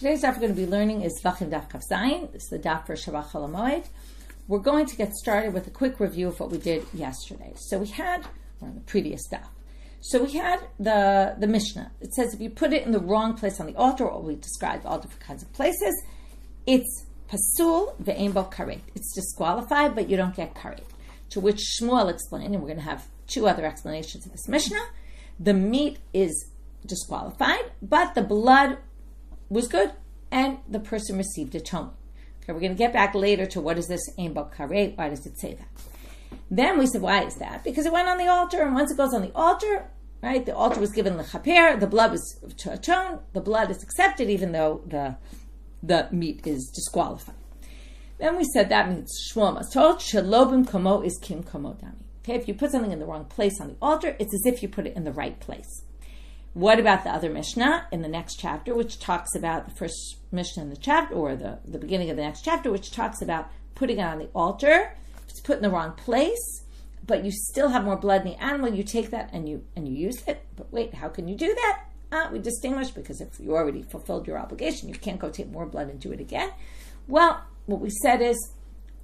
Today's daf we're going to be learning is Zevachim daf Kaf Zayin. This is the daf for Shabbat Chol HaMoed. We're going to get started with a quick review of what we did yesterday. So we had, or in the previous daf, so we had the Mishna. It says if you put it in the wrong place on the altar, or we described all different kinds of places, it's pasul ve'ein bo karet. It's disqualified, but you don't get karet. To which Shmuel explained, and we're going to have two other explanations of this Mishnah, the meat is disqualified, but the blood was good, and the person received atonement. Okay, we're going to get back later to what is this ein bo karet, why does it say that? Then we said, why is that? Because it went on the altar, and once it goes on the altar, right, the altar was given lechaper, the blood was to atone, the blood is accepted even though the meat is disqualified. Then we said that means Shmuel must told, shalobim komo is kim komo dami. Okay, if you put something in the wrong place on the altar, it's as if you put it in the right place. What about the other Mishnah in the next chapter, which talks about the first Mishnah in the chapter, or the beginning of the next chapter, which talks about putting it on the altar. If it's put in the wrong place, but you still have more blood in the animal, you take that and you use it. But wait, how can you do that? We distinguish, because if you already fulfilled your obligation, you can't go take more blood and do it again. Well, what we said is,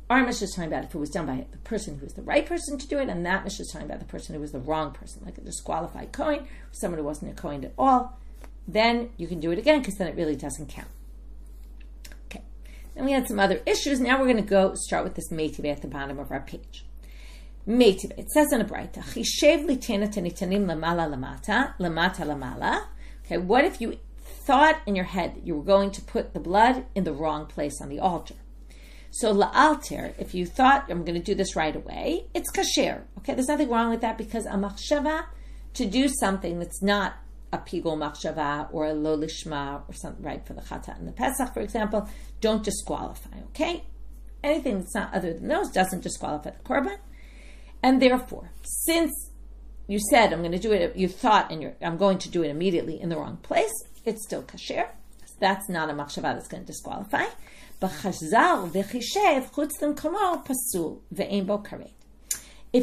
our Mishnah is talking about if it was done by the person who was the right person to do it, and that Mishnah is talking about the person who was the wrong person, like a disqualified Kohen, someone who wasn't a Kohen at all. Then you can do it again, because then it really doesn't count. Okay. Then we had some other issues. Now we're going to go start with this Meitive at the bottom of our page. Meitive, it says in a Braita, Chishev litena tenitanim lamala lamata, lamata lamala. Okay, what if you thought in your head that you were going to put the blood in the wrong place on the altar? So la'alter, if you thought I'm going to do this right away, it's kasher. Okay, there's nothing wrong with that, because a machshava, to do something that's not a pigul machshava or a lo lishma or something, right, for the chatat and the pesach, for example, don't disqualify. Okay, anything that's not other than those doesn't disqualify the korban, and therefore, since you said I'm going to do it, you thought I'm going to do it immediately in the wrong place, it's still kasher. So that's not a machshava that's going to disqualify. If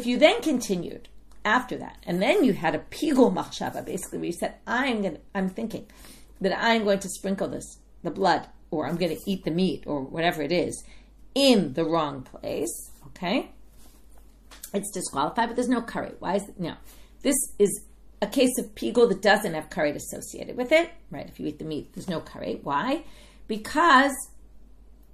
you then continued after that, and then you had a pigul machshava, basically where you said, I'm thinking that I'm going to sprinkle the blood, or I'm going to eat the meat, or whatever it is, in the wrong place, okay? It's disqualified, but there's no karet. Why is it? No. This is a case of pigul that doesn't have karet associated with it, right? If you eat the meat, there's no karet. Why? Because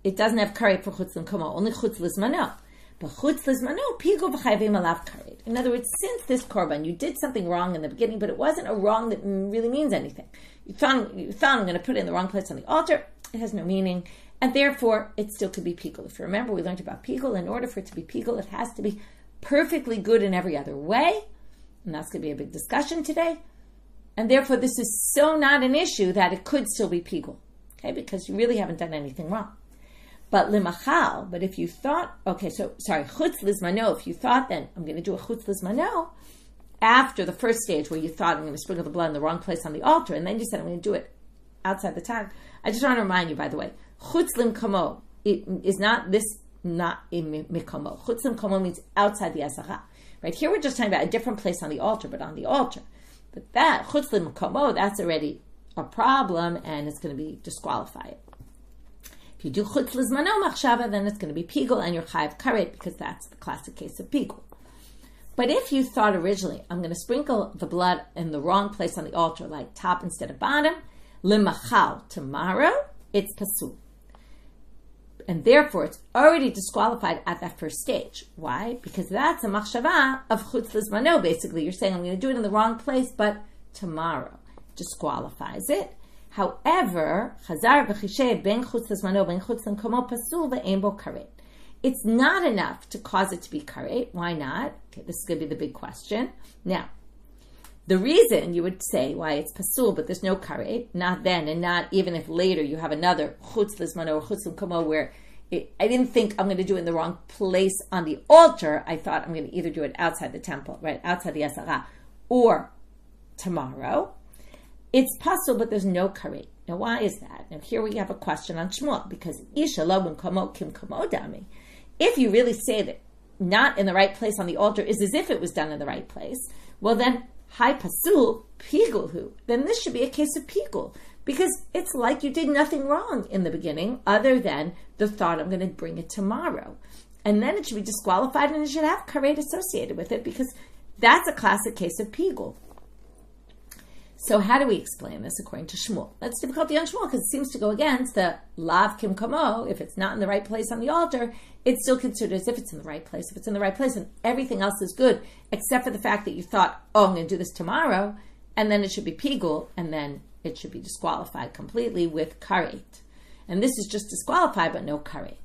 it doesn't have karet for chutz l'mkomo, only chutz l'zmano. But chutz l'zmano, pigul v'chayvim alav karet. In other words, since this korban, you did something wrong in the beginning, but it wasn't a wrong that really means anything. You thought I'm going to put it in the wrong place on the altar. It has no meaning, and therefore it still could be pigul. If you remember, we learned about pigul. In order for it to be pigul, it has to be perfectly good in every other way, and that's going to be a big discussion today. And therefore, this is so not an issue that it could still be pigul, okay? Because you really haven't done anything wrong. But limachal, but if you thought, chutz lizmano, if you thought then, I'm going to do a chutz lizmano, after the first stage where you thought I'm going to sprinkle the blood in the wrong place on the altar, and then you said I'm going to do it outside the time. I just want to remind you, by the way, chutz limkomo, it is not this, not in mikomo. Chutz limkomo means outside the asara. Right here we're just talking about a different place on the altar, but on the altar. But that, chutz limkomo, that's already a problem, and it's going to be disqualified. If you do chutz lizmano machshava, then it's going to be pigul, and you're chayav karet, because that's the classic case of pigul. But if you thought originally, I'm going to sprinkle the blood in the wrong place on the altar, like top instead of bottom, limachal, tomorrow, it's pasul. And therefore, it's already disqualified at that first stage. Why? Because that's a machshava of chutz lizmano. Basically, you're saying, I'm going to do it in the wrong place, but tomorrow disqualifies it. However, chazar v'chishev ben chutz lizmano ben chutz l'mkomo pasul ve'ein bo karet. It's not enough to cause it to be karet. Why not? Okay, this is going to be the big question. Now, the reason you would say why it's pasul, but there's no karet, not then, and not even if later you have another chutz lizmano or chutz l'mkomo where I didn't think I'm going to do it in the wrong place on the altar. I thought I'm going to either do it outside the temple, right, outside the asara, or tomorrow. It's pasul, but there's no karet. Now, why is that? Now, here we have a question on Shmuel, because isha lo b'mkomo kim komo dami. If you really say that not in the right place on the altar is as if it was done in the right place, well then, hai pasul pigul hu. Then this should be a case of pigul, because it's like you did nothing wrong in the beginning other than the thought, I'm going to bring it tomorrow. And then it should be disqualified and it should have karet associated with it because that's a classic case of pigul. So how do we explain this according to Shmuel? That's difficulty on Shmuel because it seems to go against the lav kim kamo. If it's not in the right place on the altar, it's still considered as if it's in the right place. If it's in the right place and everything else is good, except for the fact that you thought, oh, I'm going to do this tomorrow, and then it should be pigul, and then it should be disqualified completely with karet. And this is just disqualified, but no karet.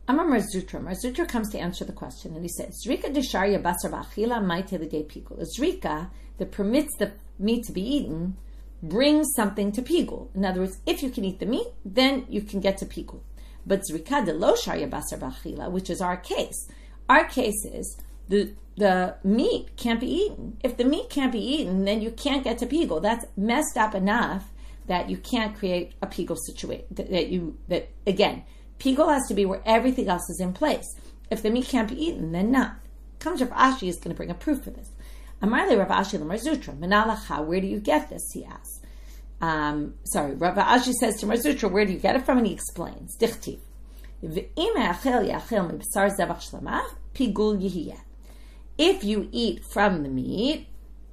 Amar Mar Zutra. Mar Zutra comes to answer the question, and he says, Zrika desharya basar ba'achila maite l'dei pigul. A zrika that permits the meat to be eaten brings something to pigul. In other words, if you can eat the meat, then you can get to pigul. But zrika de lo sharya basar ba'achila, which is our case. Our case is the meat can't be eaten. If the meat can't be eaten, then you can't get to pigul. That's messed up enough that you can't create a pigul situation. That again, pigul has to be where everything else is in place. If the meat can't be eaten, then not. Comes Rav Ashi is going to bring a proof for this. Amarle Rav Ashi l'Mar Zutra, Menalacha, where do you get this? He asks. Rav Ashi says to Mar Zutra, where do you get it from? And he explains. Dichtiv. If you eat from the meat,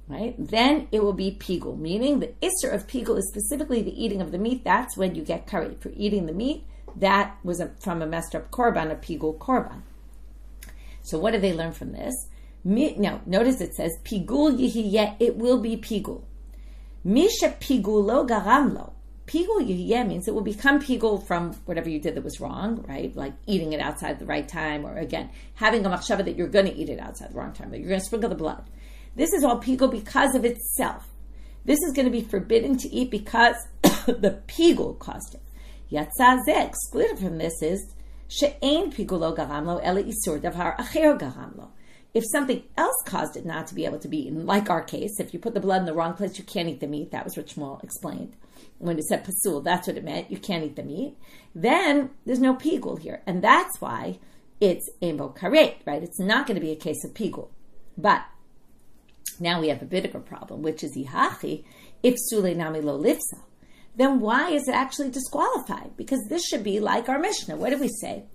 right, then it will be pigul. Meaning the isser of pigul is specifically the eating of the meat. That's when you get karet for eating the meat. That was from a messed up korban, a pigul korban. So what do they learn from this? Now, notice it says, pigul yihiyeh, it will be pigul. Misha pigulo garamlo. Pigul yihiyeh means it will become pigul from whatever you did that was wrong, right? Like eating it outside the right time, or again, having a machshava that you're going to eat it outside the wrong time, that you're going to sprinkle the blood. This is all pigul because of itself. This is going to be forbidden to eat because the pigul caused it. Yatzah excluded from this is she'ein pigulo garamlo ele isur davar acher garamlo. If something else caused it not to be able to be eaten, like our case, if you put the blood in the wrong place, you can't eat the meat. That was what Shmuel explained. When it said pasul, that's what it meant. You can't eat the meat. Then there's no pigul here. And that's why it's embo karet, right? It's not going to be a case of pigul. But now we have a bit of a problem, which is ihachi, if sule nami lo lifsa. Then why is it actually disqualified? Because this should be like our Mishna. What did we say?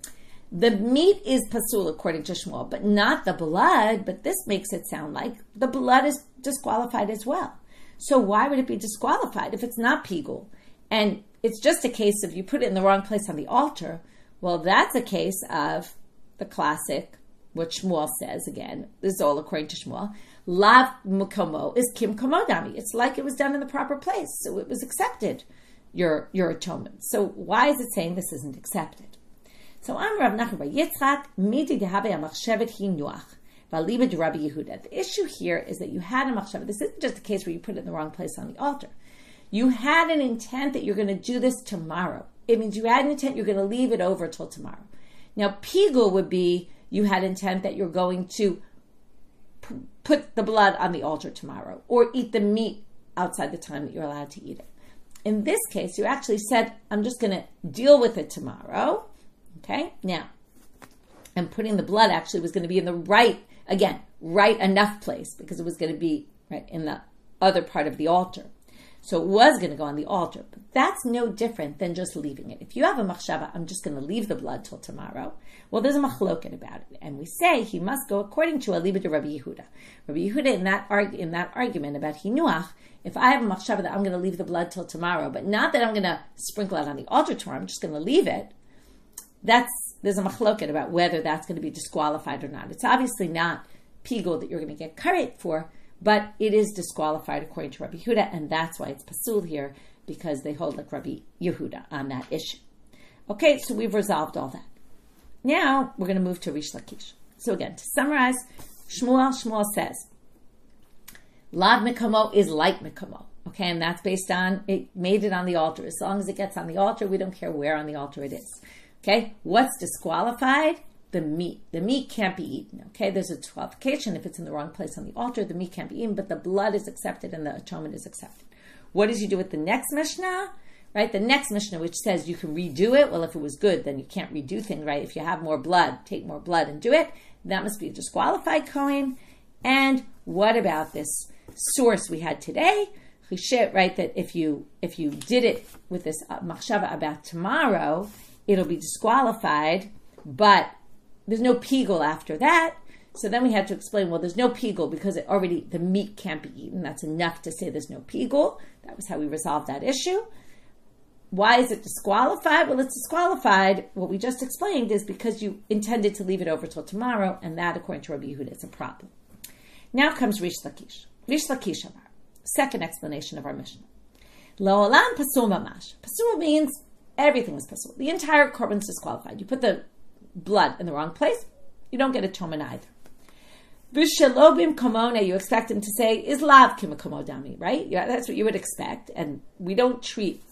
The meat is pasul according to Shmuel, but not the blood. But this makes it sound like the blood is disqualified as well. So why would it be disqualified if it's not pigul? And it's just a case of you put it in the wrong place on the altar. Well, that's a case of the classic, what Shmuel says again. This is all according to Shmuel. Lav mukomo is kim komodami. It's like it was done in the proper place, so it was accepted, your atonement. So why is it saying this isn't accepted? So I'm Rav Nachman bar Yitzchak, midi dehavei amachshevet hi nuach, v'aliba de Rabbi Yehuda. The issue here is that you had a machshevet. This isn't just a case where you put it in the wrong place on the altar. You had an intent that you're going to do this tomorrow. It means you had an intent you're going to leave it over till tomorrow. Now, pigul would be you had intent that you're going to put the blood on the altar tomorrow or eat the meat outside the time that you're allowed to eat it. In this case, you actually said, I'm just going to deal with it tomorrow. Okay, now, and putting the blood actually was going to be in the right enough place because it was going to be right in the other part of the altar. So it was going to go on the altar, but that's no different than just leaving it. If you have a machshava, I'm just going to leave the blood till tomorrow. Well, there's a machloket about it, and we say he must go according to aliba de Rabbi Yehuda. Rabbi Yehuda in that argument about hinuach, if I have a machshava that I'm going to leave the blood till tomorrow, but not that I'm going to sprinkle it on the altar tomorrow, I'm just going to leave it. There's a machloket about whether that's going to be disqualified or not. It's obviously not pigul that you're going to get karet for, but it is disqualified according to Rabbi Yehuda, and that's why it's pasul here, because they hold like Rabbi Yehuda on that issue. Okay, so we've resolved all that. Now we're going to move to Reish Lakish. So again, to summarize, Shmuel says, Lav Mikamo is like Mikamo. Okay, and that's based on, it made it on the altar. As long as it gets on the altar, we don't care where on the altar it is. Okay, what's disqualified? The meat. The meat can't be eaten. Okay, there's a disqualification. If it's in the wrong place on the altar, the meat can't be eaten, but the blood is accepted and the atonement is accepted. What does you do with the next Mishnah? Right, the next Mishnah, which says you can redo it. Well, if it was good, then you can't redo things, right? If you have more blood, take more blood and do it. That must be a disqualified kohen. And what about this source we had today? right, that if you did it with this machshava about tomorrow, it'll be disqualified, but there's no pigul after that. So then we had to explain, well, there's no pigul because the meat can't be eaten. That's enough to say there's no pigul. That was how we resolved that issue. Why is it disqualified? Well, it's disqualified. What we just explained is because you intended to leave it over till tomorrow, and that, according to Rabbi Yehuda, is a problem. Now comes Reish Lakish. Reish Lakish Amar. Second explanation of our Mishnah. La'olam pasul mamash. Pasul means everything is pasul. The entire korban is disqualified. You put the blood in the wrong place, you don't get a toman either. V'shelobim komona, you expect him to say, is lav kimakomodami, right? Yeah, that's what you would expect. And we don't treat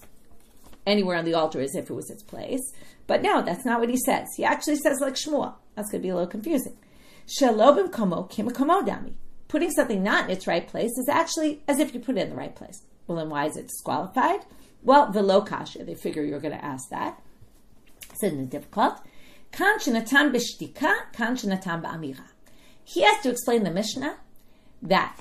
anywhere on the altar as if it was its place. But no, that's not what he says. He actually says like Shmuel. That's going to be a little confusing. Shelobim komo kimakomodami. Putting something not in its right place is actually as if you put it in the right place. Well, then why is it disqualified? Well, velo kasha, they figure you're going to ask that. It's difficult. Kan shenatan b'shtika, kan shenatan b'amira. He has to explain the Mishnah that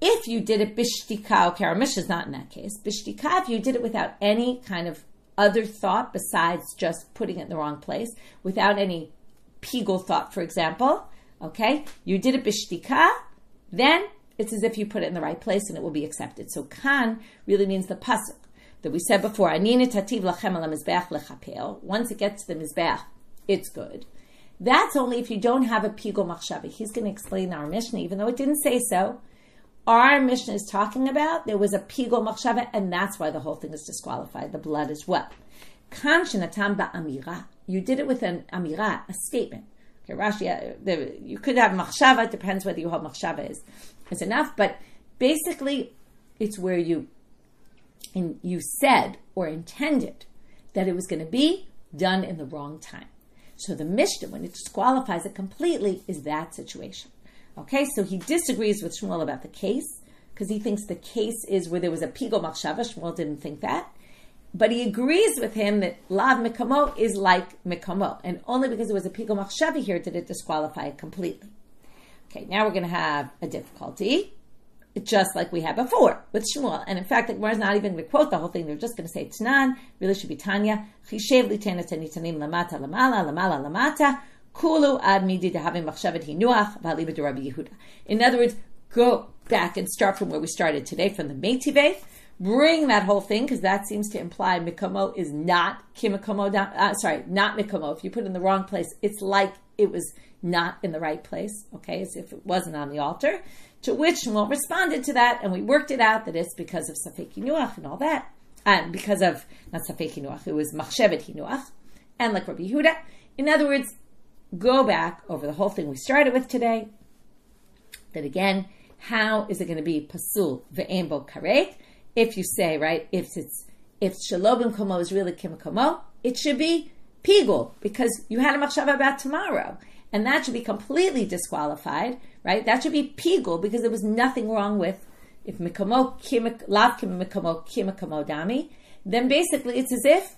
if you did it b'shtika, okay, our Mishnah is not in that case. B'shtika, if you did it without any kind of other thought besides just putting it in the wrong place, without any pigul thought, for example, okay, you did it b'shtika, then it's as if you put it in the right place and it will be accepted. So kan really means the pasuk that we said before. Anini tativ lachem ala mizbeach lechapel. Once it gets to the mizbeach, it's good. That's only if you don't have a pigul machshava. He's going to explain our Mishnah, even though it didn't say so. Our Mishnah is talking about there was a pigul machshava, and that's why the whole thing is disqualified. The blood as well. Kan shenatam ba'amira. You did it with an amira, a statement. Okay, Rashi, you could have machshava. It depends whether you hold machshava is enough. But basically, it's where you said or intended that it was going to be done in the wrong time. So the Mishnah, when it disqualifies it completely, is that situation. Okay, so he disagrees with Shmuel about the case because he thinks the case is where there was a pigul machshava. Shmuel didn't think that. But he agrees with him that lav mikamo is like mikamo. And only because it was a pigul machshava here did it disqualify it completely. Okay, now we're going to have a difficulty, just like we had before with Shmuel. And in fact, the Gemara is not even going to quote the whole thing. They're just going to say Tanan, really should be Tanya. Chishev litena tanitanim lamata lamala lamala lamata kulu ad midi dehavim machshavet hinuach v'aliba de Rabbi Yehuda. In other words, go back and start from where we started today, from the Meitiveh. Bring that whole thing, because that seems to imply mikamo is not kimikomo. Not mikamo. If you put it in the wrong place, it's like it was not in the right place. Okay, as if it wasn't on the altar. To which Shmuel responded to that, and we worked it out that it's because of Safek Hinuach and all that. And because of, not Safek Hinuach, it was Machshevet Hinuach. And like Rabbi Yehuda. In other words, go back over the whole thing we started with today. That again, how is it going to be Pasul Ve'en Bo Karet? If you say, right, if Shalobim Komo is really Kim Komo, it should be Pigul, because you had a Machshava about tomorrow. And that should be completely disqualified, right? That should be pigul because there was nothing wrong with if mikamo lav mikamo kimikamo dami. Then basically it's as if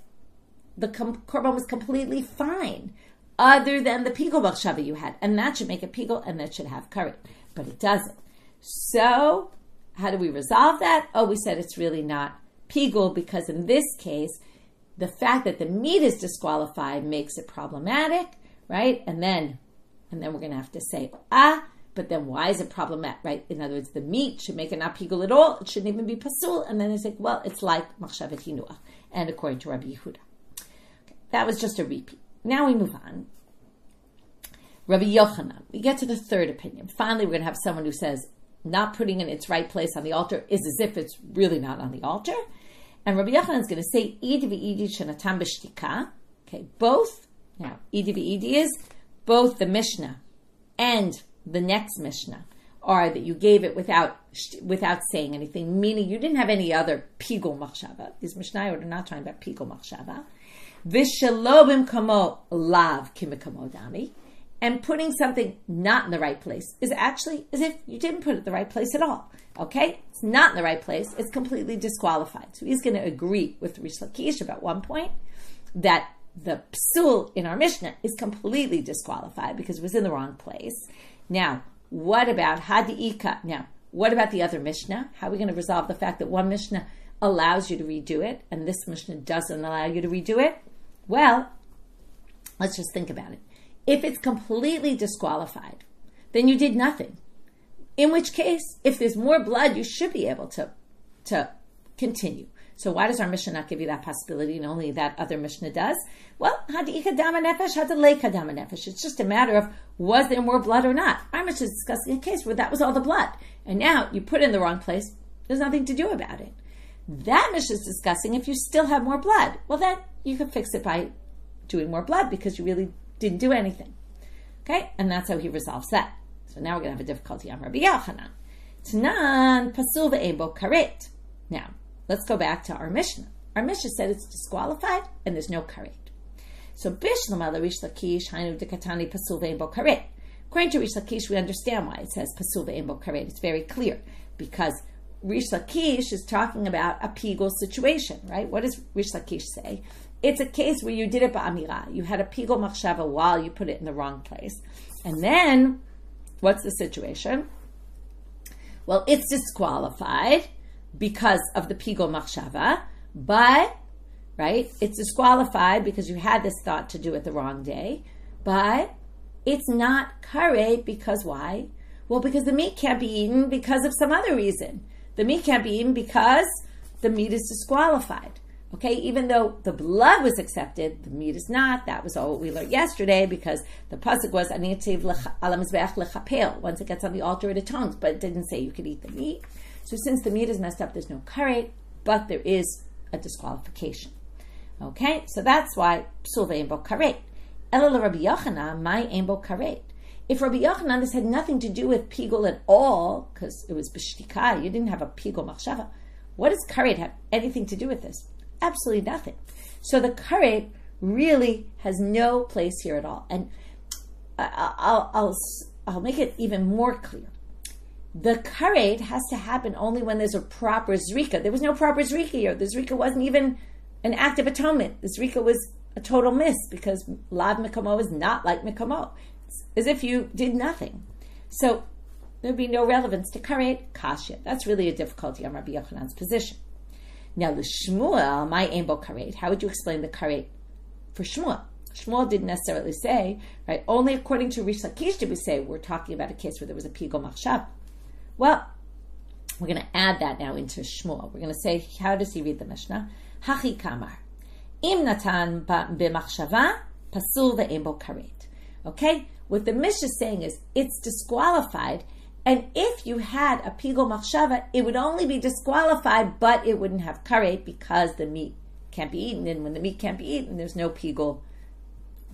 the korban was completely fine, other than the pigul machshava you had, and that should make it pigul, and that should have karet, but it doesn't. So how do we resolve that? Oh, we said it's really not pigul because in this case, the fact that the meat is disqualified makes it problematic, right? And then we're going to have to say, but then why is it problematic, right? In other words, the meat should make it not pigul at all. It shouldn't even be pasul. And then they say, well, it's like machshavet hinuach. And according to Rabbi Yehuda. Okay, that was just a repeat. Now we move on. Rabbi Yochanan. We get to the third opinion. Finally, we're going to have someone who says not putting it in its right place on the altar is as if it's really not on the altar. And Rabbi Yochanan is going to say, Idi v'idi shenatam b'shtika. Okay, both. Now, Idi v'idi is both the Mishnah and the next Mishnah are that you gave it without saying anything, meaning you didn't have any other pigul machshava. These Mishnayot are not talking about pigul machshava. V'shalobim kamo lav kimikamo dami. And putting something not in the right place is actually as if you didn't put it in the right place at all. Okay? It's not in the right place. It's completely disqualified. So he's going to agree with Reish Lakish about one point that the psul in our Mishnah is completely disqualified because it was in the wrong place. Now, what about hadi'ika? Now, What about the other Mishnah? How are we going to resolve the fact that one Mishnah allows you to redo it and this Mishnah doesn't allow you to redo it? Well, let's just think about it. If it's completely disqualified, then you did nothing. In which case, if there's more blood, you should be able to continue. So why does our Mishnah not give you that possibility and only that other Mishnah does? Well, it's just a matter of, was there more blood or not? Our Mishnah is discussing a case where that was all the blood. And now you put it in the wrong place, there's nothing to do about it. That Mishnah is discussing if you still have more blood. Well, then you can fix it by doing more blood because you really didn't do anything. Okay? And that's how he resolves that. So now we're going to have a difficulty on Rabbi Yochanan. Tanan pasul ve'ein bo karet. Now, let's go back to our Mishnah. Our Mishnah said it's disqualified and there's no karet. So Bishlama Reish Lakish hainu dekatani pasul ve'ein bo karet. According to Reish Lakish, we understand why it says pasul ve'ein bo karet. It's very clear because Reish Lakish is talking about a pigul situation, right? What does Reish Lakish say? It's a case where you did it ba'amira. You had a pigul machshava while you put it in the wrong place. And then, what's the situation? Well, it's disqualified because of the pigul machshava, but, right, it's disqualified because you had this thought to do it the wrong day, but it's not karet because why? Well, because the meat can't be eaten because of some other reason. The meat can't be eaten because the meat is disqualified. Okay, even though the blood was accepted, the meat is not. That was all what we learned yesterday because the pasuk was once it gets on the altar, it atones, but it didn't say you could eat the meat. So since the meat is messed up, there's no karet, but there is a disqualification. Okay, so that's why psul ve'ein bo karet. Ela Rabbi Yochanan, my ein bo karet. If Rabbi Yochanan, this had nothing to do with pigul at all, because it was b'shtika, you didn't have a pigul machshava. What does karet have anything to do with this? Absolutely nothing. So the karet really has no place here at all. And I'll make it even more clear. The karet has to happen only when there's a proper zrika. There was no proper zrika here. The zrika wasn't even an act of atonement. The zrika was a total miss because lav mikomo is not like mikomo. It's as if you did nothing. So there'd be no relevance to karet, kasha. That's really a difficulty on Rabbi Yochanan's position. Now, the Shmuel, my ein bo karet, how would you explain the karet for Shmuel? Shmuel didn't necessarily say, right, only according to Reish Lakish did we say we're talking about a case where there was a pigul machshava. Well, we're going to add that now into Shmuel. We're going to say, how does he read the Mishnah? Hachi kamar. Im natan b'machshava, pasul ve'ein bo karet. Okay? What the Mishnah is saying is, it's disqualified. And if you had a pigul machshava, it would only be disqualified, but it wouldn't have karet because the meat can't be eaten. And when the meat can't be eaten, there's no pigul,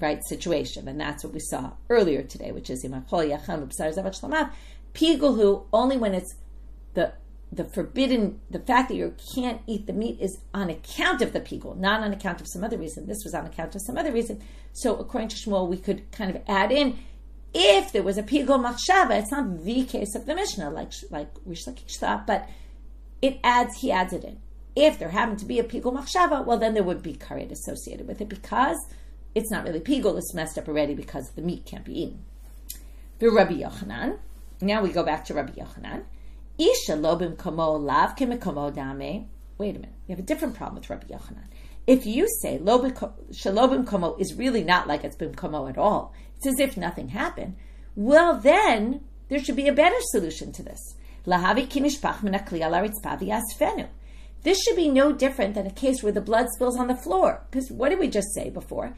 right, situation. And that's what we saw earlier today, which is pigul who only when it's the forbidden, the fact that you can't eat the meat is on account of the pigul, not on account of some other reason. This was on account of some other reason. So according to Shmuel, we could kind of add in, if there was a pigul machshava, it's not the case of the Mishnah, like Reish Lakish thought, but he adds it in. If there happened to be a pigul machshava, well, then there would be karet associated with it because it's not really pigul, it's messed up already because the meat can't be eaten. The Rabbi Yochanan, now we go back to Rabbi Yochanan. Isha lo b'mkomo lav k'mkomo dame. Wait a minute, we have a different problem with Rabbi Yochanan. If you say shelo b'mkomo is really not like it's b'mkomo at all, it's as if nothing happened, well then, there should be a better solution to this. This should be no different than a case where the blood spills on the floor. Because what did we just say before?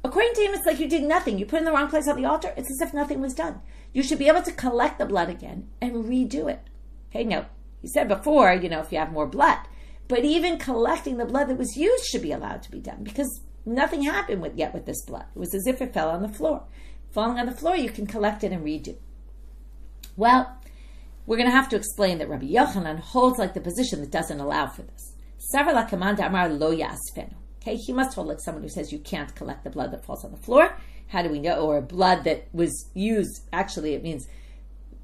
According to him, it's like you did nothing. You put it in the wrong place on the altar, it's as if nothing was done. You should be able to collect the blood again and redo it. Okay, now, he said before, if you have more blood. But even collecting the blood that was used should be allowed to be done because nothing happened with this blood. It was as if it fell on the floor. Falling on the floor, you can collect it and redo. Well, we're going to have to explain that Rabbi Yochanan holds like the position that doesn't allow for this. Okay, he must hold like someone who says you can't collect the blood that falls on the floor. How do we know? Or blood that was used. Actually, it means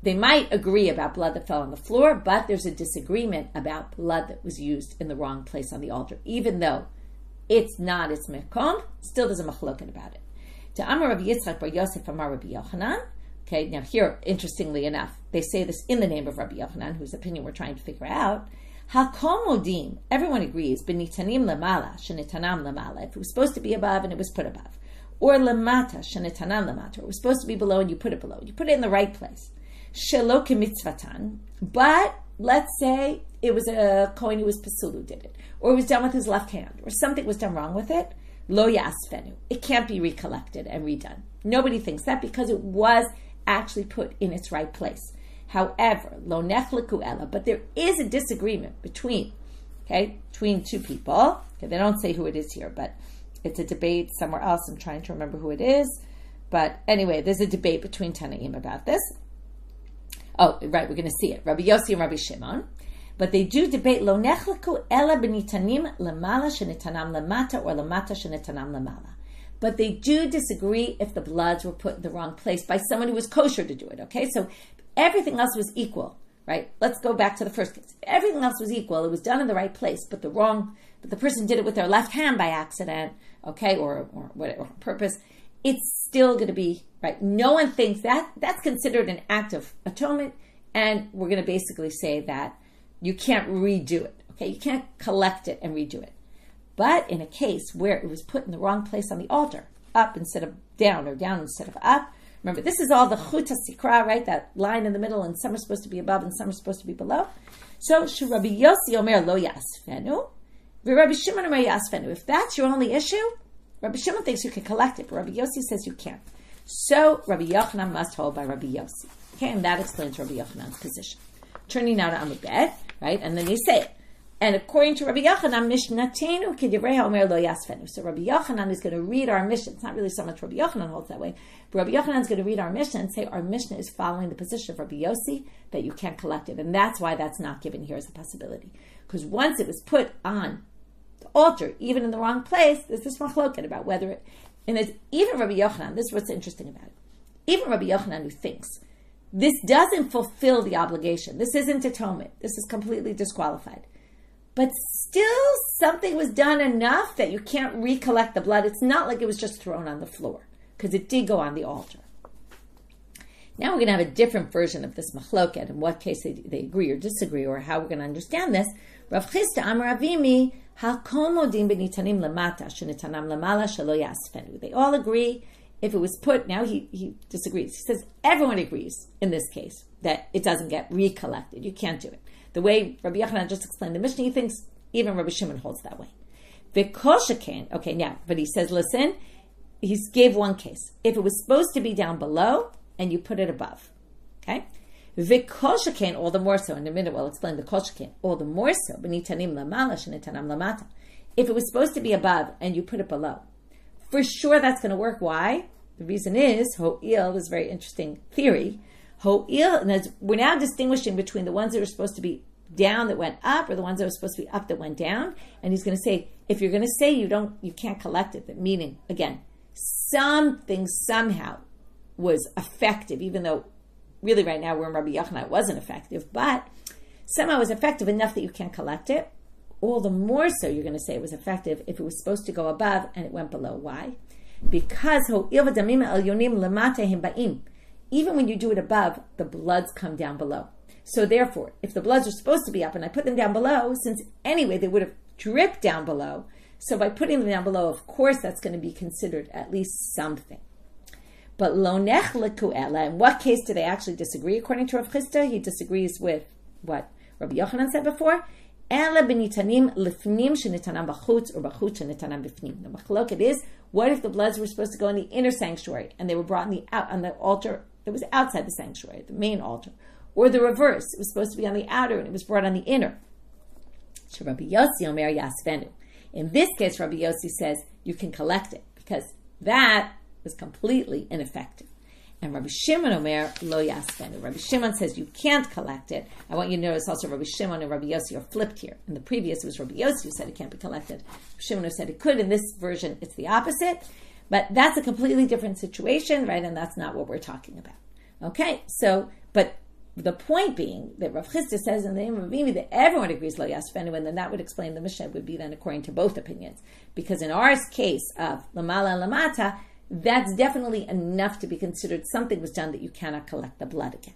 they might agree about blood that fell on the floor, but there's a disagreement about blood that was used in the wrong place on the altar. Even though it's not its mekom, still there's a machloket about it. To Amar Rabbi Yitzchak bar Yosef Amar Rabbi Yochanan, Okay, now here, interestingly enough, they say this in the name of Rabbi Yochanan, whose opinion we're trying to figure out. Hakol modim, everyone agrees, benitanim lamala, shenitanam lamala, if it was supposed to be above and it was put above. Or lamata, shenitanam lamata, it was supposed to be below and you put it below. You put it in the right place. Shelo kemitzvatan, but let's say it was a Kohen who was pasul who did it, or it was done with his left hand, or something was done wrong with it, lo yasfenu. It can't be recollected and redone. Nobody thinks that because it was actually put in its right place. However, lo nechleku ela, but there is a disagreement between two people. Okay, they don't say who it is here, but it's a debate somewhere else. I'm trying to remember who it is. But anyway, there's a debate between Tanaim about this. Oh, right, we're going to see it. Rabbi Yossi and Rabbi Shimon. But they do debate lo nechleku ela benitanim lamala shenitanam lamata or lamata shenitanam lamala. But they do disagree if the bloods were put in the wrong place by someone who was kosher to do it. Okay, so everything else was equal, right? Let's go back to the first case. Everything else was equal. It was done in the right place, but the person did it with their left hand by accident, okay, or on purpose. It's still going to be right. No one thinks that that's considered an act of atonement, and we're going to basically say that you can't redo it. Okay, you can't collect it and redo it. But in a case where it was put in the wrong place on the altar, up instead of down or down instead of up, remember, this is all the chut sikra, right? That line in the middle, and some are supposed to be above and some are supposed to be below. So, Rabbi Yossi omer lo yasfenu, Rabbi Shimon omer yasfenu. If that's your only issue, Rabbi Shimon thinks you can collect it, but Rabbi Yossi says you can't. So, Rabbi Yochanan must hold by Rabbi Yossi. Okay, and that explains Rabbi Yochanan's position. Turning now to Amud Bet, right? And then they say it. And according to Rabbi Yochanan, Mishnatenu k'divrei omer lo yasfenu. So Rabbi Yochanan is going to read our Mishnah. It's not really so much Rabbi Yochanan holds that way, but Rabbi Yochanan is going to read our Mishnah and say our Mishnah is following the position of Rabbi Yossi that you can't collect it. And that's why that's not given here as a possibility. Because once it was put on the altar, even in the wrong place, there's this machloket about whether it, and it's even Rabbi Yochanan, this is what's interesting about it. Even Rabbi Yochanan who thinks this doesn't fulfill the obligation. This isn't atonement. This is completely disqualified. But still, something was done enough that you can't recollect the blood. It's not like it was just thrown on the floor, because it did go on the altar. Now we're going to have a different version of this machloket, in what case they agree or disagree, or how we're going to understand this. Rav Chisda Amar Avimi, Hakol modim benitanim lamata, shenitanam lamala shelo yasfenu. They all agree if it was put, now he disagrees. He says everyone agrees in this case that it doesn't get recollected. You can't do it. The way Rabbi Yochanan just explained the Mishnah, he thinks even Rabbi Shimon holds that way. V'koshaken, okay, now, but he says, listen, he gave one case. If it was supposed to be down below and you put it above, okay? V'koshaken, all the more so. In a minute, we'll explain the koshaken, all the more so. B'nitanim lamala shenitanam lamata. If it was supposed to be above and you put it below, for sure that's going to work. Why? The reason is, ho'il is a very interesting theory. Ho'il, and we're now distinguishing between the ones that are supposed to be down that went up, or the ones that are supposed to be up that went down. And he's going to say, if you're going to say you can't collect it, that meaning, again, something somehow was effective, even though really right now we're in Rabbi Yochanan, it wasn't effective, but somehow it was effective enough that you can't collect it. All the more so you're going to say it was effective if it was supposed to go above and it went below. Why? Because even when you do it above, the bloods come down below. So therefore, if the bloods are supposed to be up and I put them down below, since anyway they would have dripped down below, so by putting them down below, of course that's going to be considered at least something. But lo nechleku ela, in what case do they actually disagree? According to Rav Chisda, he disagrees with what Rabbi Yochanan said before. Ela benitanim lifnim shenitanam b'chutz or b'chutz shenitanam b'fnim. The machloket is, what if the bloods were supposed to go in the inner sanctuary and they were brought on the altar that was outside the sanctuary, the main altar, or the reverse? It was supposed to be on the outer and it was brought on the inner. So Rabbi Yossi omer yasfenu. In this case, Rabbi Yossi says you can collect it because that was completely ineffective. And Rabbi Shimon omer lo yasfenu. Rabbi Shimon says you can't collect it. I want you to notice also Rabbi Shimon and Rabbi Yossi are flipped here. In the previous, it was Rabbi Yossi who said it can't be collected. Rabbi Shimon who said it could. In this version, it's the opposite. But that's a completely different situation, right? And that's not what we're talking about. Okay, so, but the point being that Rav Chisda says in the name of Avimi that everyone agrees lo yasfenu, and then that would explain the Mishnah would be then according to both opinions. Because in our case of lamala and lamata, that's definitely enough to be considered something was done that you cannot collect the blood again.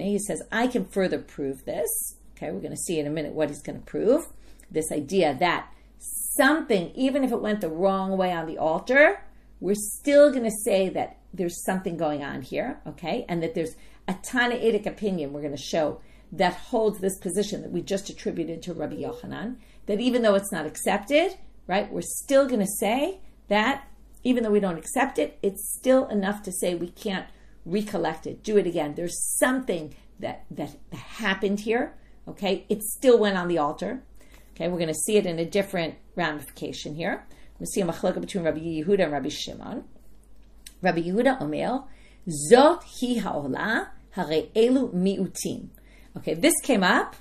He says, I can further prove this. Okay, we're going to see in a minute what he's going to prove. This idea that something, even if it went the wrong way on the altar, we're still going to say that there's something going on here, okay? And that there's a Tannaitic opinion we're going to show that holds this position that we just attributed to Rabbi Yochanan, that even though it's not accepted, right, we're still going to say that even though we don't accept it, it's still enough to say we can't recollect it, do it again. There's something that happened here, okay? It still went on the altar. Okay, we're going to see it in a different ramification here. We see a machlokah between Rabbi Yehuda and Rabbi Shimon. Rabbi Yehuda omer, Zot hi ha'olah, harei elu mi'utim. Okay, this came up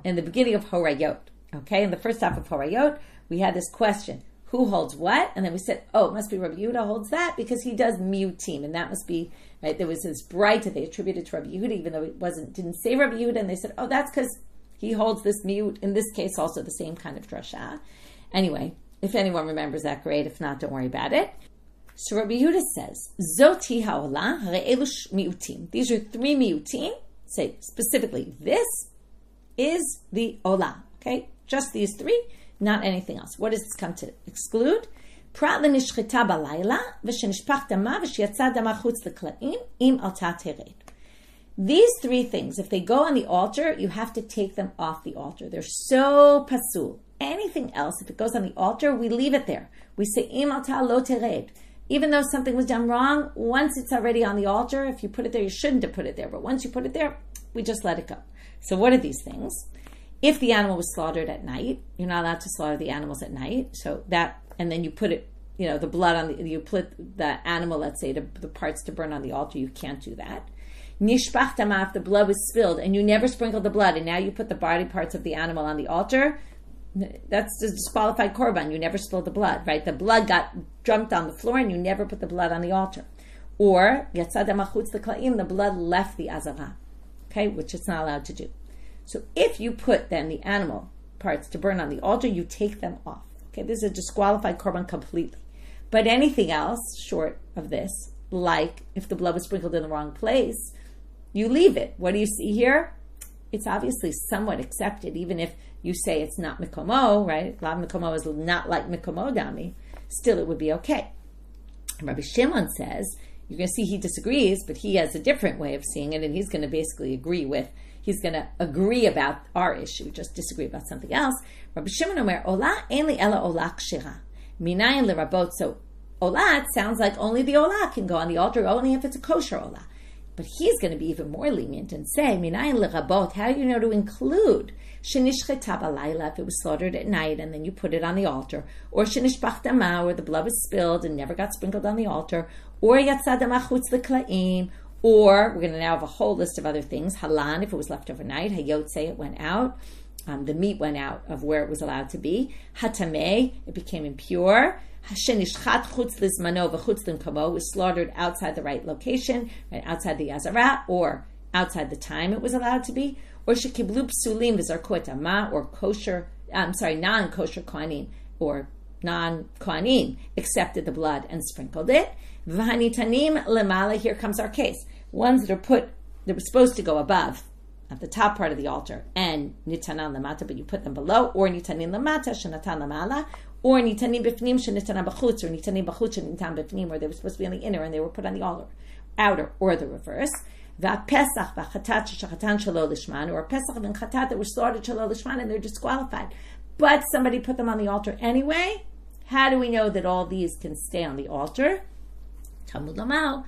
in the beginning of Horayot. Okay, in the first half of Horayot, we had this question, who holds what? And then we said, oh, it must be Rabbi Yehuda holds that because he does mi'utim. And that must be, right, there was this bright that they attributed to Rabbi Yehuda, even though it didn't say Rabbi Yehuda, and they said, oh, that's because he holds this miut, in this case also the same kind of drasha. Anyway, if anyone remembers that, great. If not, don't worry about it. So Rabbi Yehuda says, Zoti ha'olah ha're'elu miutim. These are three miutim. Say specifically, this is the olah. Okay, just these three, not anything else. What does this come to exclude? Prat lenishchita balayla v'shenishpach dama v'shiyatzad dama chutz lekla'im im alta tered. These three things, if they go on the altar, you have to take them off the altar. They're so pasul. Anything else, if it goes on the altar, we leave it there. We say, im alta lo tered. Even though something was done wrong, once it's already on the altar, if you put it there, you shouldn't have put it there. But once you put it there, we just let it go. So what are these things? If the animal was slaughtered at night, you're not allowed to slaughter the animals at night. So that, and then you put it, the blood on you put the animal, let's say, the parts to burn on the altar, you can't do that. Nishpach dama, if the blood was spilled and you never sprinkled the blood and now you put the body parts of the animal on the altar, that's a disqualified korban. You never spilled the blood, right? The blood got dumped on the floor and you never put the blood on the altar. Or, yatzad dama chutz lekla'im, the blood left the azara, okay, which it's not allowed to do. So if you put then the animal parts to burn on the altar, you take them off. Okay, this is a disqualified korban completely. But anything else short of this, like if the blood was sprinkled in the wrong place, you leave it. What do you see here? It's obviously somewhat accepted, even if you say it's not mikomo, right? Lav mikomo is not like mikomo dami. Still, it would be okay. And Rabbi Shimon says, you're going to see he disagrees, but he has a different way of seeing it, and he's going to basically he's going to agree about our issue, just disagree about something else. Rabbi Shimon omer, olah ein li ela olah kshira. Minayin lerabot. So olah, it sounds like only the olah can go on the altar, only if it's a kosher olah. But he's going to be even more lenient and say, minayin lerabot, how do you know to include shenishcheta balayla, if it was slaughtered at night and then you put it on the altar, or shenishpach dama, where the blood was spilled and never got sprinkled on the altar, or yatzad dama chutz lekla'im, or we're going to now have a whole list of other things. Halan, if it was left overnight. Hayotze, it went out. The meat went out of where it was allowed to be. Hatameh, it became impure. Hashenishchat chutz lizmano v'chutz limkomo, was slaughtered outside the right location, right outside the azara, or outside the time it was allowed to be. Or shekiblu psulim v'zarkot ama, or non-kosher kohanim, or non-kohanim accepted the blood and sprinkled it. V'hanitanim lemala, here comes our case. Ones that were supposed to go above, at the top part of the altar, and nitanan lamata, but you put them below, or nitanin lamata, shenatan lamala, or nitanin bifnim, shenitanan b'chutz, or nitanin b'chutz, shenatan bifnim, where they were supposed to be on the inner, and they were put on the outer, or the reverse. V'apesach v'chatat shechatan shelo lishman, or pesach and chatat that were slaughtered shelo lishman, and they're disqualified. But somebody put them on the altar anyway. How do we know that all these can stay on the altar? Talmud Lamal,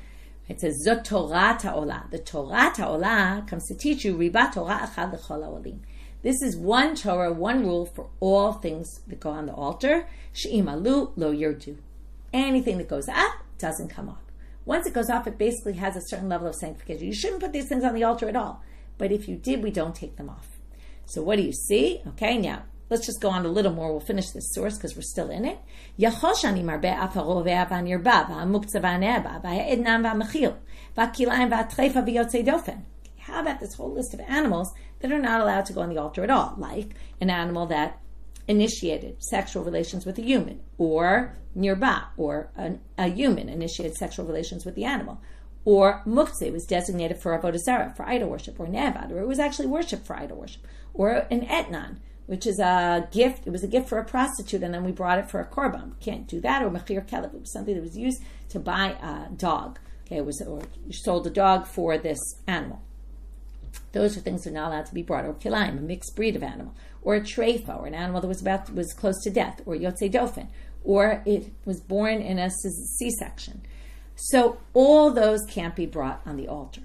it says, Zot Torah Ta'olah. The Torah Ta'olah comes to teach you, Riba Torah Achad L'chol Ha'olim. This is one Torah, one rule for all things that go on the altar. She'im alu lo yirdu. Anything that goes up doesn't come up. Once it goes off, it basically has a certain level of sanctification. You shouldn't put these things on the altar at all. But if you did, we don't take them off. So what do you see? Okay, now, let's just go on a little more. We'll finish this source because we're still in it. How about this whole list of animals that are not allowed to go on the altar at all? Like an animal that initiated sexual relations with a human, or nearby, or a human initiated sexual relations with the animal, or muktzeh was designated for avodah zarah, for idol worship, or nevad, or it was actually worship for idol worship, or an etnan, which is a gift. It was a gift for a prostitute, and then we brought it for a korban. We can't do that. Or mechir kelev, it was something that was used to buy a dog. Okay, or you sold a dog for this animal. Those are things that are not allowed to be brought. Or kilayim, a mixed breed of animal, or a treifa, or an animal that was close to death, or yotzei dofen, or it was born in a C-section. So all those can't be brought on the altar.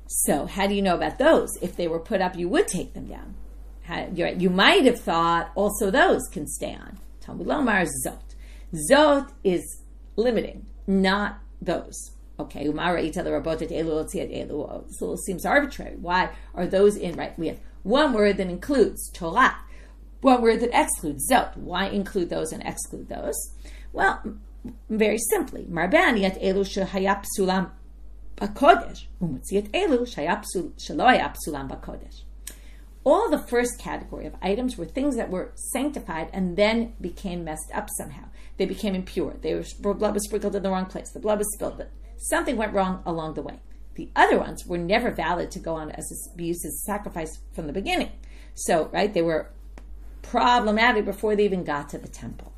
So how do you know about those? If they were put up, you would take them down. You might have thought also those can stay on. Talmud Lomar Zot. Zot is limiting, not those. Okay, so it seems arbitrary. Why are those in? Right, we have one word that includes Torah, one word that excludes Zot. Why include those and exclude those? Well, very simply, Marban yet elu shehaya psulam b'kodesh, umutziat elu shelo haya psulam b'kodesh. All the first category of items were things that were sanctified and then became messed up somehow. They became impure. Blood was sprinkled in the wrong place. The blood was spilled. Something went wrong along the way. The other ones were never valid to go on be used as a sacrifice from the beginning. So, right, they were problematic before they even got to the temple.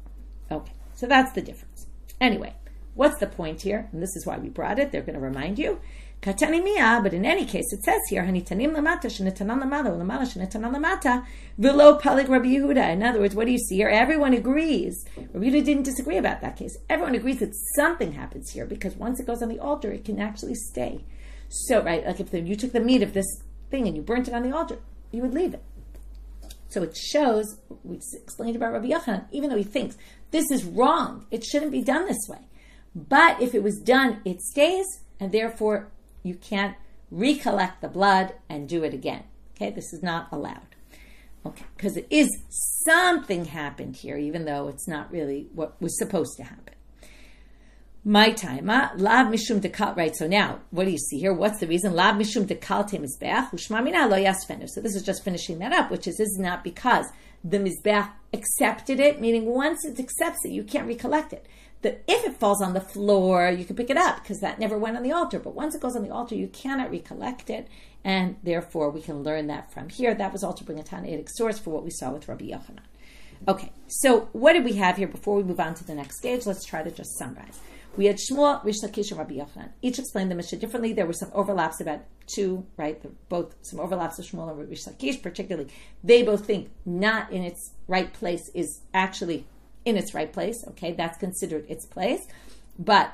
Okay, so that's the difference. Anyway, what's the point here? And this is why we brought it. They're going to remind you. Katanimia, but in any case, it says here, Hanitanim lamata, shenetanan lamata, lamala shenetanan lamata, velo palik Rabbi Yehuda. In other words, what do you see here? Everyone agrees. Rabbi Yehuda didn't disagree about that case. Everyone agrees that something happens here, because once it goes on the altar, it can actually stay. So, right, like if you took the meat of this thing and you burnt it on the altar, you would leave it. So it shows, we explained about Rabbi Yochanan, even though he thinks this is wrong, it shouldn't be done this way. But if it was done, it stays, and therefore you can't recollect the blood and do it again. Okay, this is not allowed. Okay, because it is something happened here, even though it's not really what was supposed to happen. My time, lav mishum dekal. Right. So now, what do you see here? What's the reason? Lav mishum dekalte mizbeach ushmamina lo yasfenu. So this is just finishing that up, which is not because the mizbeach accepted it, meaning once it accepts it, you can't recollect it. That if it falls on the floor, you can pick it up because that never went on the altar. But once it goes on the altar, you cannot recollect it, and therefore we can learn that from here. That was all to bring a Tanaitic source for what we saw with Rabbi Yochanan. Okay, so what did we have here before we move on to the next stage? Let's try to just summarize. We had Shmuel, Reish Lakish, and Rabbi Yochanan. Each explained the Mishna differently. There were some overlaps about two, right? Both some overlaps of Shmuel and Reish Lakish, particularly. They both think not in its right place is actually in its right place. Okay, that's considered its place. But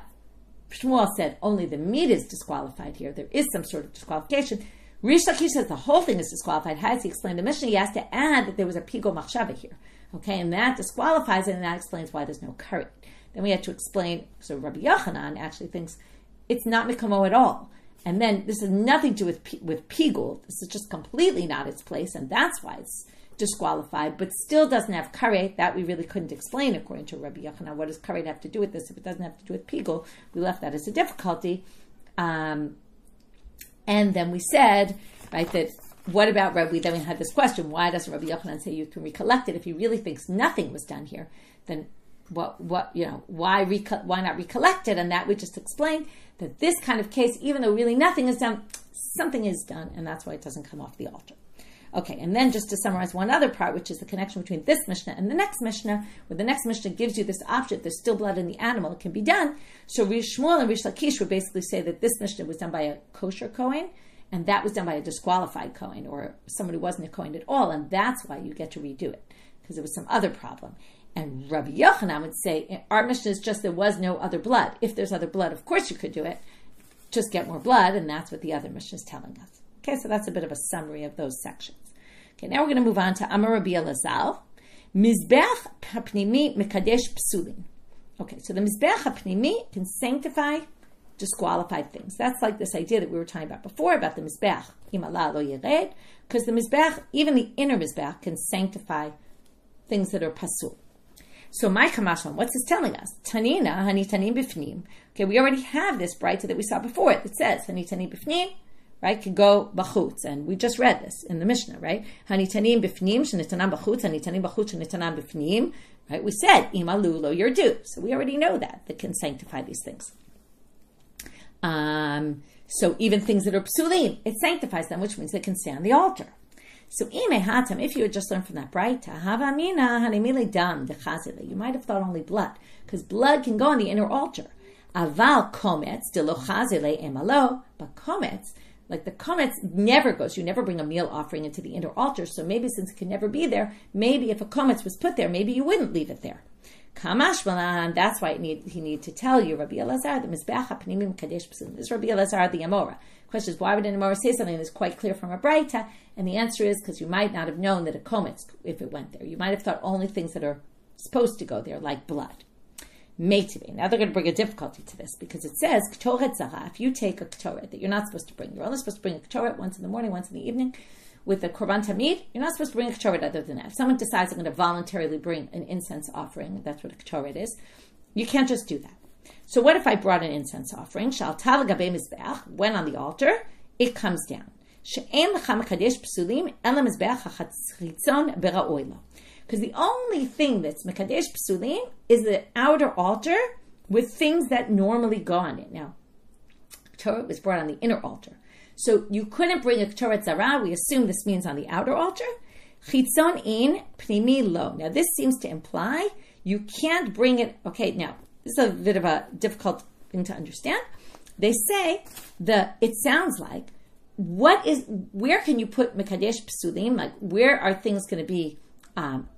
Shmuel said only the meat is disqualified here. There is some sort of disqualification. Reish Lakish says the whole thing is disqualified. How does he explain the Mishnah? He has to add that there was a pigo machshava here. Okay, and that disqualifies it, and that explains why there's no karet. Then we had to explain, so Rabbi Yochanan actually thinks it's not mikomo at all. And then this has nothing to do with pigul. This is just completely not its place, and that's why it's disqualified, but still doesn't have karet. That we really couldn't explain according to Rabbi Yochanan. What does karet have to do with this? If it doesn't have to do with pigul, we left that as a difficulty. And then we said, right, that what about Rabbi? Then we had this question: why doesn't Rabbi Yochanan say you can recollect it? If he really thinks nothing was done here, then why not recollect it? And that we just explained that this kind of case, even though really nothing is done, something is done, and that's why it doesn't come off the altar. Okay, and then just to summarize one other part, which is the connection between this Mishnah and the next Mishnah, where the next Mishnah gives you this option, there's still blood in the animal, it can be done. So Shmuel and Reish Lakish would basically say that this Mishnah was done by a kosher Kohen, and that was done by a disqualified Kohen, or someone who wasn't a Kohen at all, and that's why you get to redo it, because there was some other problem. And Rabbi Yochanan would say, our Mishnah is just there was no other blood. If there's other blood, of course you could do it. Just get more blood, and that's what the other Mishnah is telling us. Okay, so that's a bit of a summary of those sections. Okay, now we're going to move on to Amar Rabbi Elazar. Mizbeach hapnimi mekadesh psulin. Okay, so the Mizbeach hapnimi can sanctify disqualified things. That's like this idea that we were talking about before, about the Mizbeach imala lo yered, because the Mizbeach, even the inner Mizbeach, can sanctify things that are pasul. So my kamashon, what's this telling us? Tanina, hani tanim bifnim. Okay, we already have this brighter that we saw before. It says, hani tanim bifnim, right, can go bachutz. And we just read this in the Mishnah, right? Hanitanim bifnim, shenitanam bachutz, hanitanim bachutz, shenitanam bifnim. Right? We said, imalu lo yerdu. So we already know that can sanctify these things. So even things that are psulim, it sanctifies them, which means they can stay on the altar. So if you had just learned from that braita, you might have thought only blood, because blood can go on the inner altar. Aval kometz de lo chazile emalo, but kometz, like the kometz never goes. You never bring a meal offering into the inner altar. So maybe since it can never be there, maybe if a kometz was put there, maybe you wouldn't leave it there. Kamash malan, that's why he needed to tell you, Rabbi Elazar, the mizbeach hapnimim kadesh psulim. This is Rabbi Elazar the Amora. Question is, why would an Amora say something that's quite clear from a braita? And the answer is because you might not have known that a kometz, if it went there, you might have thought only things that are supposed to go there, like blood. Meitivi. Now they're going to bring a difficulty to this because it says k'toret zara. If you take a k'toret that you're not supposed to bring, you're only supposed to bring a k'toret once in the morning, once in the evening. With the korban tamid, you're not supposed to bring a k'toret other than that. If someone decides I'm going to voluntarily bring an incense offering, that's what a k'toret is, you can't just do that. So what if I brought an incense offering? Shal tal gabe mizbeach, went on the altar, it comes down. She'en l'cha mekadesh psulim ela mizbeach hachitzon bera'oilo. Because the only thing that's mekadesh psulim is the outer altar with things that normally go on it. Now, k'toret was brought on the inner altar. So you couldn't bring a k'toret zara. We assume this means on the outer altar. Chitzon in pnimi lo. Now this seems to imply you can't bring it. Okay, now this is a bit of a difficult thing to understand. They say it sounds like where can you put mekadesh psulim? Like where are things going to be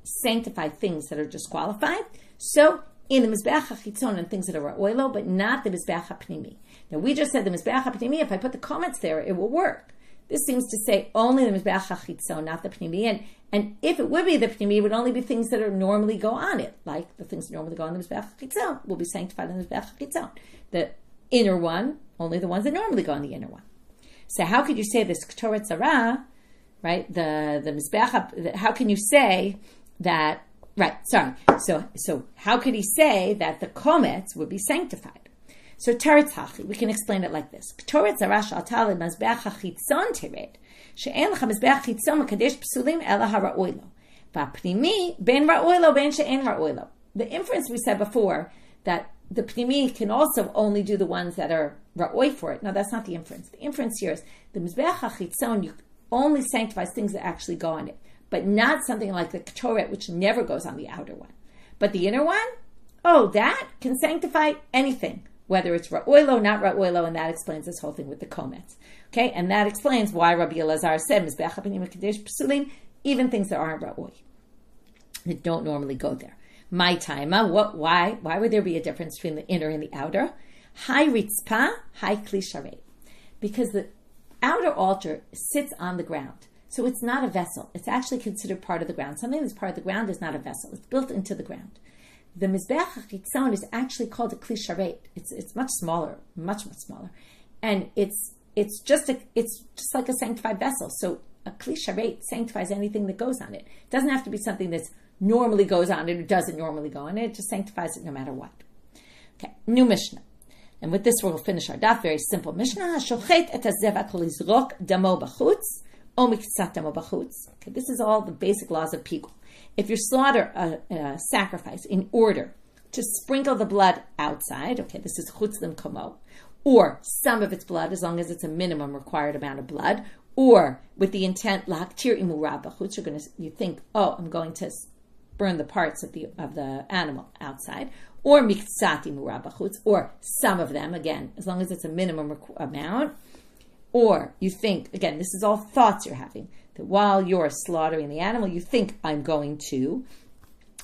sanctified things that are disqualified? So in the mizbeach hachitzon and things that are oilo, but not the mizbeach hapnimi. Now we just said the mizbeach hapnimi. If I put the comments there, it will work. This seems to say only the mizbeach hachitzon, not the pnimi. And if it would be the pnimi, it would only be things that are normally go on it, like the things that normally go on the mizbeach hachitzon will be sanctified in the mizbeach hachitzon. The inner one, only the ones that normally go on the inner one. So how could you say this k'toret zara, right? The mizbeach. How can you say that? Right, sorry. So how could he say that the kometz would be sanctified? So teretz hachi, we can explain it like this: K'toret zara she'alta lemizbeach hachitzon tered, she'en lecha mizbeach chitzon mekadesh psulim ela hara'oilo, va'pnimi ben ra'oilo ben she'en ra'oilo. The inference we said before that the pnimi can also only do the ones that are ra'oi for it. No, that's not the inference. The inference here is the mizbeach hachitzon you only sanctifies things that actually go on it, but not something like the k'toret, which never goes on the outer one. But the inner one, that can sanctify anything, whether it's ra'oilo, not ra'oilo, and that explains this whole thing with the kometz. Okay, and that explains why Rabbi Elazar said, mizbeach hapanim kadesh psulim, even things that aren't ra'oi, that don't normally go there. My taima, why would there be a difference between the inner and the outer? Hai ritzpa, hai kli sharei. Because the outer altar sits on the ground. So it's not a vessel. It's actually considered part of the ground. Something that's part of the ground is not a vessel. It's built into the ground. The mizbeach hachitzon is actually called a kli sharei. It's much smaller, much smaller, and it's just like a sanctified vessel. So a kli sharei sanctifies anything that goes on it. It doesn't have to be something that's normally goes on it or doesn't normally go on it. It just sanctifies it no matter what. Okay, new Mishnah. And with this we'll finish our daf. Very simple Mishnah. Shochet et hazevach lizrok damo b'chutz o miktsat damo b'chutz. Okay, this is all the basic laws of pigul. If you slaughter a sacrifice in order to sprinkle the blood outside, okay, this is chutz limkomo, or some of its blood, as long as it's a minimum required amount of blood, or with the intent lahaktir imurah b'chutz, you think, I'm going to burn the parts of the animal outside, or miktsat imurah b'chutz, or some of them, again, as long as it's a minimum amount, or you think, again, this is all thoughts you're having, that while you're slaughtering the animal, you think, I'm going to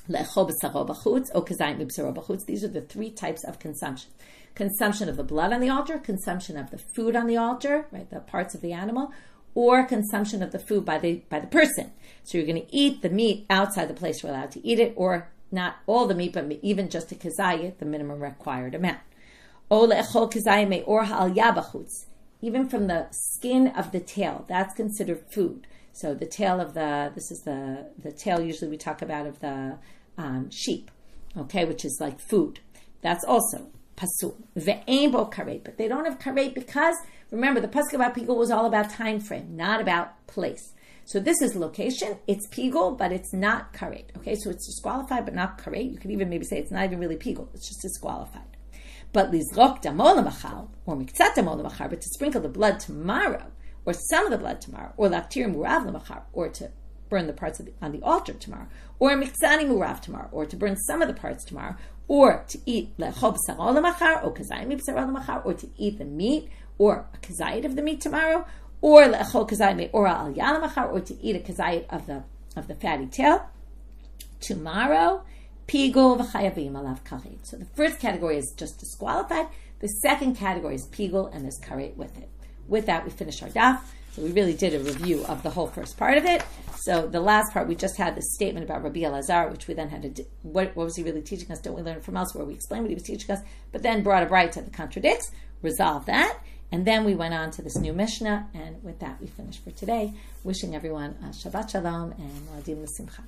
le'echol b'saro b'chutz, o kazayim b'saro b'chutz. These are the three types of consumption. Consumption of the blood on the altar, consumption of the food on the altar, right, the parts of the animal, or consumption of the food by the person. So you're going to eat the meat outside the place you're allowed to eat it, or not all the meat, but even just a kazayit, the minimum required amount. O le'echol kazayim me'or ha'alya b'chutz. Even from the skin of the tail, that's considered food. So the tail of this is the tail usually we talk about of the sheep, okay, which is like food. That's also pasul. Ve'ein bo karet, but they don't have karet because Remember, the pasuk about pigul was all about time frame, not about place. So this is location. It's pigul, but it's not karet. Okay, so it's disqualified, but not karet. You could even maybe say it's not even really pigul. It's just disqualified. But lizrok damol lemachal, or miktzat damol lemachar, but to sprinkle the blood tomorrow, or some of the blood tomorrow, or laktir murav lemachar, or to burn the parts on the altar tomorrow, or miktzani murav tomorrow, or to burn some of the parts tomorrow, or to eat lechol b'sarol lemachar, or kazayim b'sarol lemachar, or to eat the meat, or a kazayit of the meat tomorrow, or lechol kazayit or al yalamachar, or to eat a kazayit of the fatty tail tomorrow. Pigul v'chayavim alav karet. So the first category is just disqualified. The second category is pigul, and there's karet with it. With that, we finished our daf. So we really did a review of the whole first part of it. So the last part, we just had the statement about Rabbi Elazar, which we then had to, what was he really teaching us? Don't we learn from elsewhere? We explained what he was teaching us, but then brought a braita that contradicts, resolved that, and then we went on to this new Mishna, and with that, we finished for today. Wishing everyone a Shabbat Shalom and Moadim L'Simcha.